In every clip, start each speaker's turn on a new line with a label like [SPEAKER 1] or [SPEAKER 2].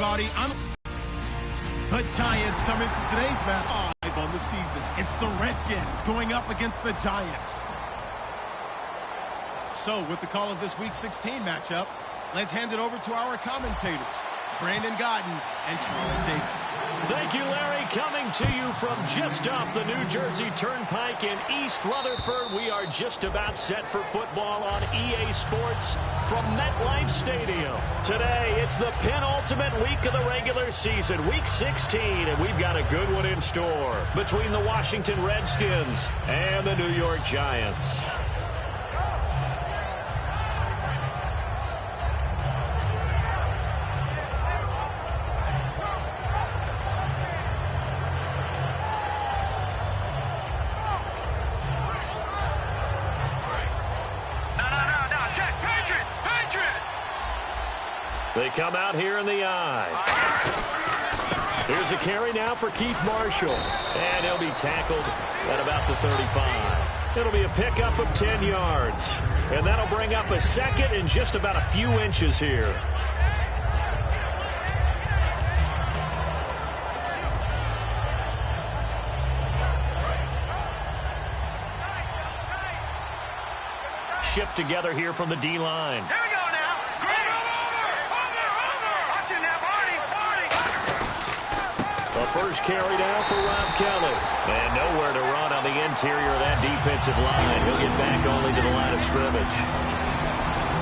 [SPEAKER 1] everybody. The Giants come into today's match 5 on the season. It's the Redskins going up against the Giants. So, with the call of this Week 16 matchup, let's hand it over to our commentators, Brandon Godden and Charles Davis.
[SPEAKER 2] Thank you, Larry. Coming to you from just off the New Jersey Turnpike in East Rutherford. We are just about set for football on EA Sports from MetLife Stadium. Today, it's the penultimate week of the regular season, Week 16, and we've got a good one in store between the Washington Redskins and the New York Giants. They come out here in the eye. Here's a carry now for Keith Marshall. And he'll be tackled at about the 35. It'll be a pickup of 10 yards. And that'll bring up a second and just about a few inches here. Shift together here from the D-line. First carry down for Rob Kelly. And nowhere to run on the interior of that defensive line. He'll get back only to the line of scrimmage.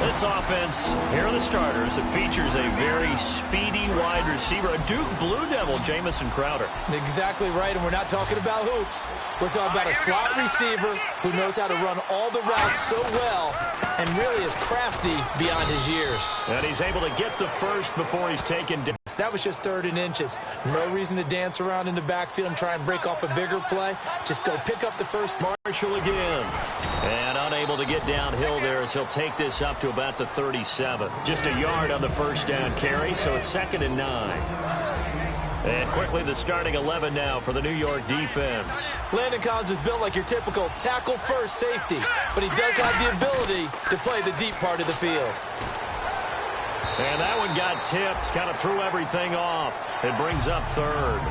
[SPEAKER 2] This offense, here are the starters. It features a very speedy wide receiver, a Duke Blue Devil, Jamison Crowder.
[SPEAKER 3] Exactly right, and we're not talking about hoops. We're talking about a slot receiver who knows how to run all the routes so well and really is crafty beyond his years.
[SPEAKER 2] And he's able to get the first before he's taken down.
[SPEAKER 3] That was just 3rd and inches. No reason to dance around in the backfield and try and break off a bigger play. Just go pick up the first.
[SPEAKER 2] Marshall again. And unable to get downhill there as he'll take this up to about the 37. Just a yard on the first down carry, so it's 2nd and 9. And quickly the starting 11 now for the New York defense.
[SPEAKER 3] Landon Collins is built like your typical tackle-first safety, but he does have the ability to play the deep part of the field.
[SPEAKER 2] And that one got tipped, kind of threw everything off. It brings up 3rd.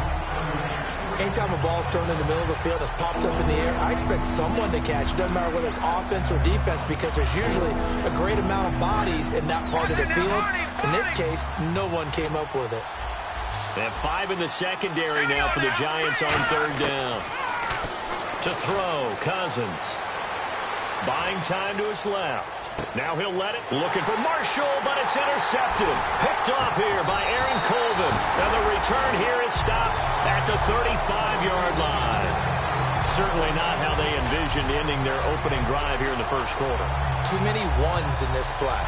[SPEAKER 3] Anytime a ball's thrown in the middle of the field, it's popped up in the air, I expect someone to catch. It doesn't matter whether it's offense or defense because there's usually a great amount of bodies in that part of the field. In this case, no one came up with it.
[SPEAKER 2] They have 5 in the secondary now for the Giants on 3rd down. To throw, Cousins. Buying time to his left. Now he'll let it. Looking for Marshall, but it's intercepted. Picked off here by Aaron Colvin. And the return here is stopped at the 35-yard line. Certainly not how they envisioned ending their opening drive here in the first quarter.
[SPEAKER 3] Too many ones in this play.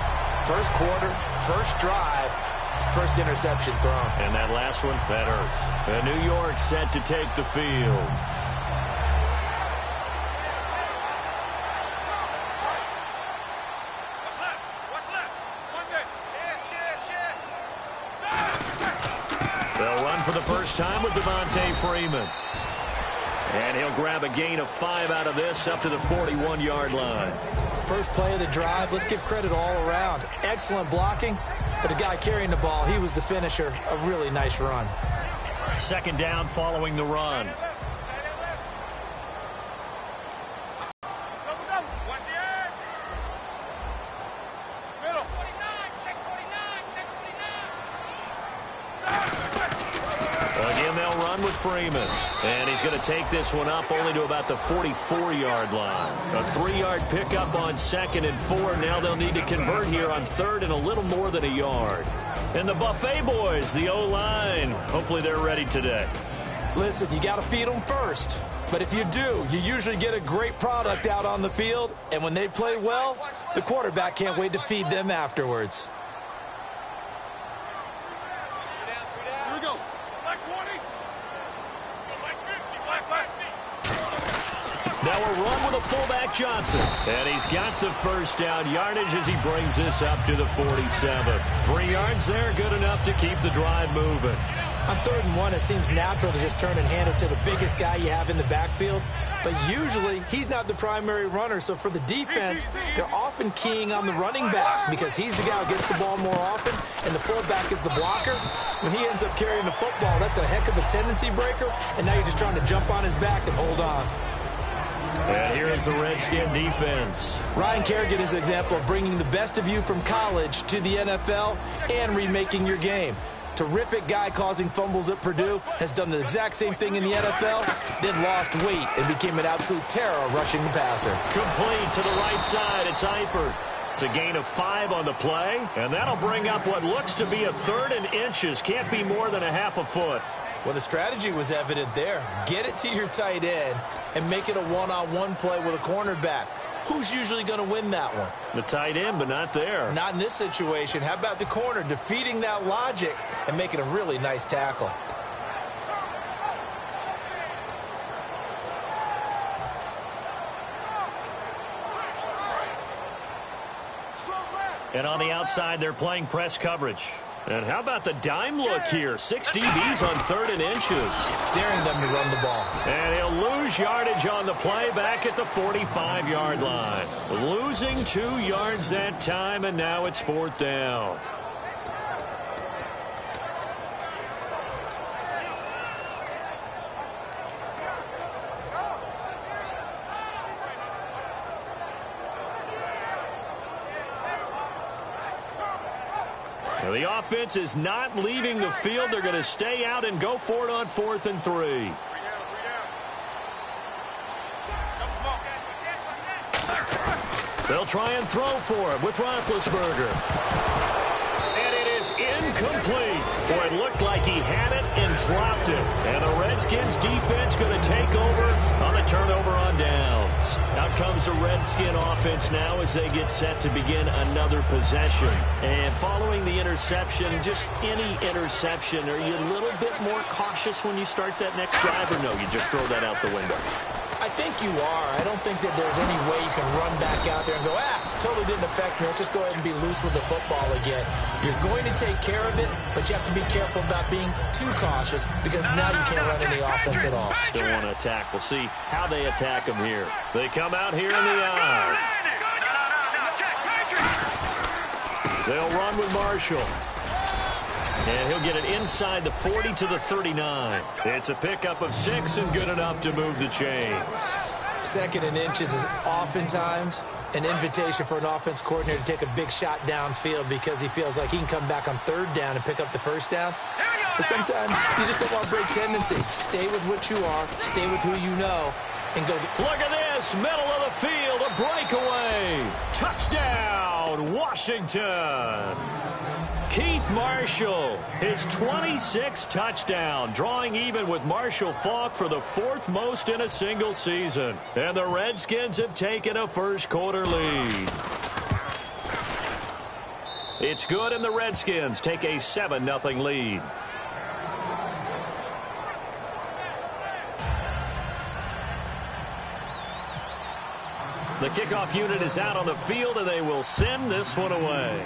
[SPEAKER 3] First quarter, first drive, first interception thrown.
[SPEAKER 2] And that last one, that hurts. And New York set to take the field. For the first time with Devontae Freeman. And he'll grab a gain of 5 out of this up to the 41-yard line.
[SPEAKER 3] First play of the drive, let's give credit all around. Excellent blocking, but the guy carrying the ball, he was the finisher. A really nice run.
[SPEAKER 2] 2nd down following the run. Freeman. And he's going to take this one up only to about the 44-yard line. A 3-yard pickup on 2nd and 4. Now they'll need to convert here on 3rd and a little more than a yard. And the Buffet boys, the O-line, hopefully they're ready today.
[SPEAKER 3] Listen, you got to feed them first. But if you do, you usually get a great product out on the field. And when they play well, the quarterback can't wait to feed them afterwards.
[SPEAKER 2] Now a run with a fullback Johnson. And he's got the first down yardage as he brings this up to the 47. 3 yards there, good enough to keep the drive moving.
[SPEAKER 3] On 3rd and 1, it seems natural to just turn and hand it to the biggest guy you have in the backfield. but usually he's not the primary runner. So for the defense, they're often keying on the running back because he's the guy who gets the ball more often, and the fullback is the blocker. When he ends up carrying the football, that's a heck of a tendency breaker, and now you're just trying to jump on his back and hold on.
[SPEAKER 2] And here is the Redskin defense.
[SPEAKER 3] Ryan Kerrigan is an example of bringing the best of you from college to the NFL and remaking your game. Terrific guy causing fumbles at Purdue, has done the exact same thing in the NFL, then lost weight and became an absolute terror rushing the passer.
[SPEAKER 2] Complete to the right side. It's Eifert. It's a gain of 5 on the play, and that'll bring up what looks to be a 3rd and inches. Can't be more than a half a foot.
[SPEAKER 3] Well, the strategy was evident there. Get it to your tight end and make it a one-on-one play with a cornerback. Who's usually going to win that one?
[SPEAKER 2] The tight end, but not there.
[SPEAKER 3] Not in this situation. How about the corner defeating that logic and making a really nice tackle?
[SPEAKER 2] And on the outside, they're playing press coverage. And how about the dime look here? 6 DBs on 3rd and inches.
[SPEAKER 3] Daring them to run the ball.
[SPEAKER 2] And he'll lose yardage on the play back at the 45-yard line. Losing 2 yards that time, and now it's 4th down. Now the offense is not leaving the field. They're going to stay out and go for it on 4th and 3. They'll try and throw for it with Roethlisberger. And it is incomplete. Boy, it looked like he had it and dropped it. And the Redskins defense going to take over on the turnover on downs. Out comes the Redskin offense now as they get set to begin another possession. And following the interception, just any interception, are you a little bit more cautious when you start that next drive, or no, you just throw that out the window?
[SPEAKER 3] I think you are. I don't think that there's any way you can run back out there and go, totally didn't affect me. Let's just go ahead and be loose with the football again. You're going to take care of it, but you have to be careful about being too cautious because now you can't run any offense at all.
[SPEAKER 2] Still want to attack. We'll see how they attack them here. They come out here in the eye. They'll run with Marshall. And he'll get it inside the 40 to the 39. It's a pickup of 6 and good enough to move the chains.
[SPEAKER 3] 2nd and inches is oftentimes an invitation for an offense coordinator to take a big shot downfield because he feels like he can come back on 3rd down and pick up the 1st down. But sometimes you just don't want to break tendency. Stay with what you are, stay with who you know, and go.
[SPEAKER 2] Look at this, middle of the field, a breakaway. Touchdown, Washington. Keith Marshall, his 26th touchdown, drawing even with Marshall Faulk for the 4th most in a single season. And the Redskins have taken a first-quarter lead. It's good, and the Redskins take a 7-0 lead. The kickoff unit is out on the field, and they will send this one away.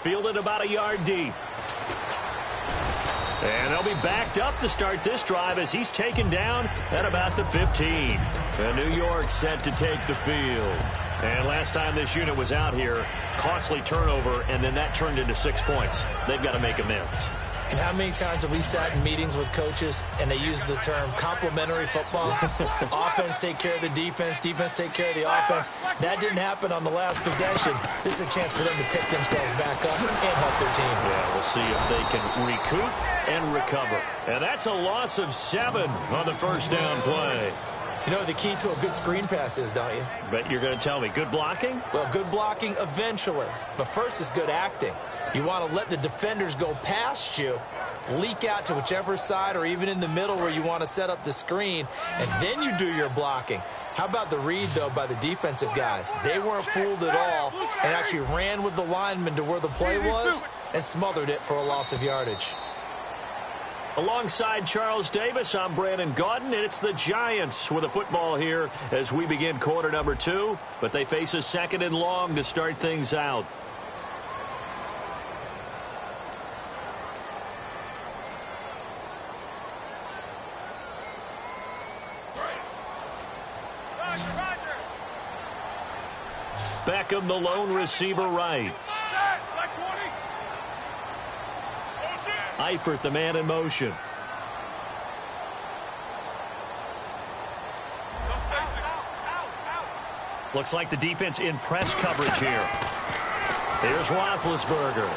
[SPEAKER 2] Fielded about a yard deep. And they'll be backed up to start this drive as he's taken down at about the 15. And New York set to take the field. And last time this unit was out here, costly turnover, and then that turned into 6 points. They've got to make amends.
[SPEAKER 3] And how many times have we sat in meetings with coaches and they use the term complementary football? Offense take care of the defense, defense take care of the offense. That didn't happen on the last possession. This is a chance for them to pick themselves back up and help their team.
[SPEAKER 2] Yeah, we'll see if they can recoup and recover. And that's a loss of 7 on the first down play.
[SPEAKER 3] You know what the key to a good screen pass is, don't you?
[SPEAKER 2] Bet you're going to tell me. Good blocking?
[SPEAKER 3] Well, good blocking eventually. But first is good acting. You want to let the defenders go past you, leak out to whichever side or even in the middle where you want to set up the screen, and then you do your blocking. How about the read, though, by the defensive guys? They weren't fooled at all and actually ran with the lineman to where the play was and smothered it for a loss of yardage.
[SPEAKER 2] Alongside Charles Davis, I'm Brandon Gaudin, and it's the Giants with a football here as we begin quarter number 2, but they face a 2nd and long to start things out. Beckham, the lone receiver right. Eifert, the man in motion. Looks like the defense in press coverage here. Here's Roethlisberger.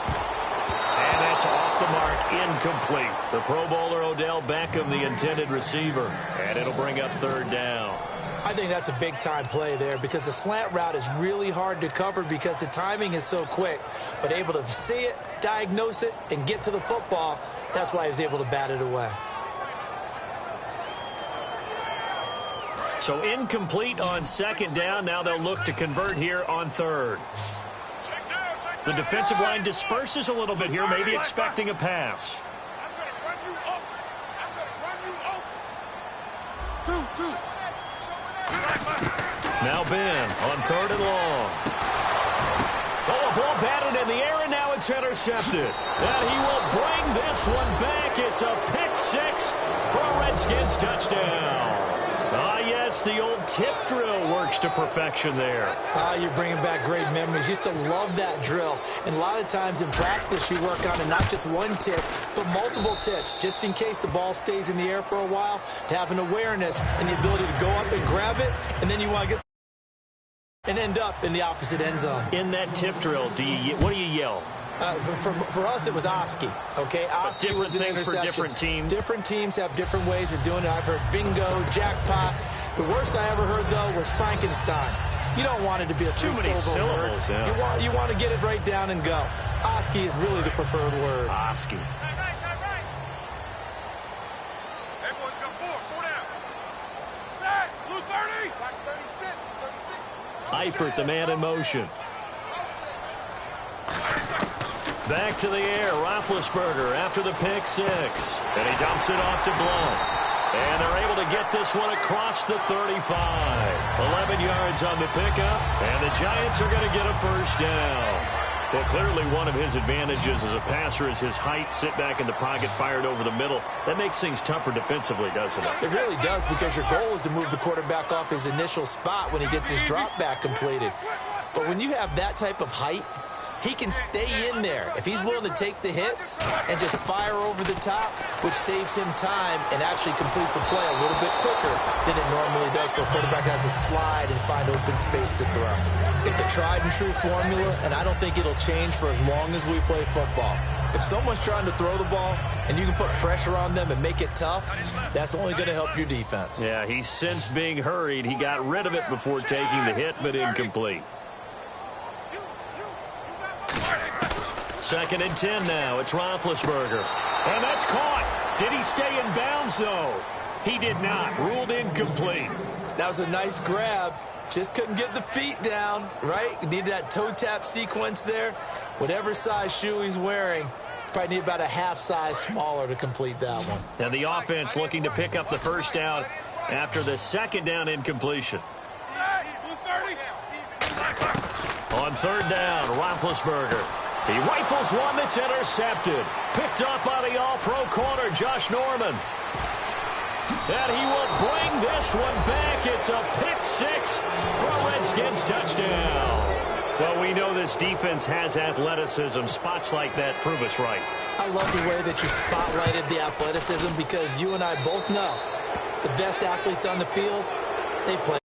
[SPEAKER 2] And that's off the mark, incomplete. The Pro Bowler Odell Beckham, the intended receiver. And it'll bring up third down.
[SPEAKER 3] I think that's a big-time play there because the slant route is really hard to cover because the timing is so quick. But able to see it, diagnose it, and get to the football, that's why he was able to bat it away.
[SPEAKER 2] So incomplete on second down. Now they'll look to convert here on third. The defensive line disperses a little bit here, maybe expecting a pass. Now Ben on third and long. Oh, a ball batted in the air, and now it's intercepted. And he will bring this one back. It's a pick six for a Redskins touchdown. Ah, yes, the old tip drill works to perfection there.
[SPEAKER 3] You're bringing back great memories. Used to love that drill. And a lot of times in practice, you work on it, not just one tip, but multiple tips, just in case the ball stays in the air for a while, to have an awareness and the ability to go up and grab it, and then you want to get and end up in the opposite end zone.
[SPEAKER 2] In that tip drill, what do you yell?
[SPEAKER 3] For us, it was Oski. Okay, Oski
[SPEAKER 2] different
[SPEAKER 3] was an
[SPEAKER 2] things for
[SPEAKER 3] interception.
[SPEAKER 2] different teams.
[SPEAKER 3] Different teams have different ways of doing it. I've heard bingo, jackpot. The worst I ever heard, though, was Frankenstein. You don't want it to be a
[SPEAKER 2] too many syllables. Yeah.
[SPEAKER 3] You want to get it right down and go. Oski is really the preferred word.
[SPEAKER 2] Oski. Eifert, the man in motion. Back to the air, Roethlisberger after the pick six. And he dumps it off to Blount. And they're able to get this one across the 35. 11 yards on the pickup, and the Giants are going to get a first down. Well, clearly one of his advantages as a passer is his height. Sit back in the pocket, fired over the middle. That makes things tougher defensively, doesn't it?
[SPEAKER 3] It really does, because your goal is to move the quarterback off his initial spot when he gets his drop back completed. But when you have that type of height, he can stay in there if he's willing to take the hits and just fire over the top, which saves him time and actually completes a play a little bit quicker than it normally does, so a quarterback has to slide and find open space to throw. It's a tried and true formula, and I don't think it'll change for as long as we play football. If someone's trying to throw the ball and you can put pressure on them and make it tough, that's only going to help your defense.
[SPEAKER 2] Yeah, he's since being hurried. He got rid of it before taking the hit, but incomplete. 2nd and 10 now. It's Roethlisberger. And that's caught. Did he stay in bounds, though? He did not. Ruled incomplete.
[SPEAKER 3] That was a nice grab. Just couldn't get the feet down, right? Needed that toe tap sequence there. Whatever size shoe he's wearing, probably need about a half size smaller to complete that one.
[SPEAKER 2] And the offense looking to pick up the first down after the 2nd down incompletion. On 3rd down, Roethlisberger. He rifles one that's intercepted. Picked up by the all-pro corner, Josh Norman. And he will bring this one back. It's a pick six for a Redskins touchdown. Well, we know this defense has athleticism. Spots like that prove us right.
[SPEAKER 3] I love the way that you spotlighted the athleticism, because you and I both know the best athletes on the field, they play.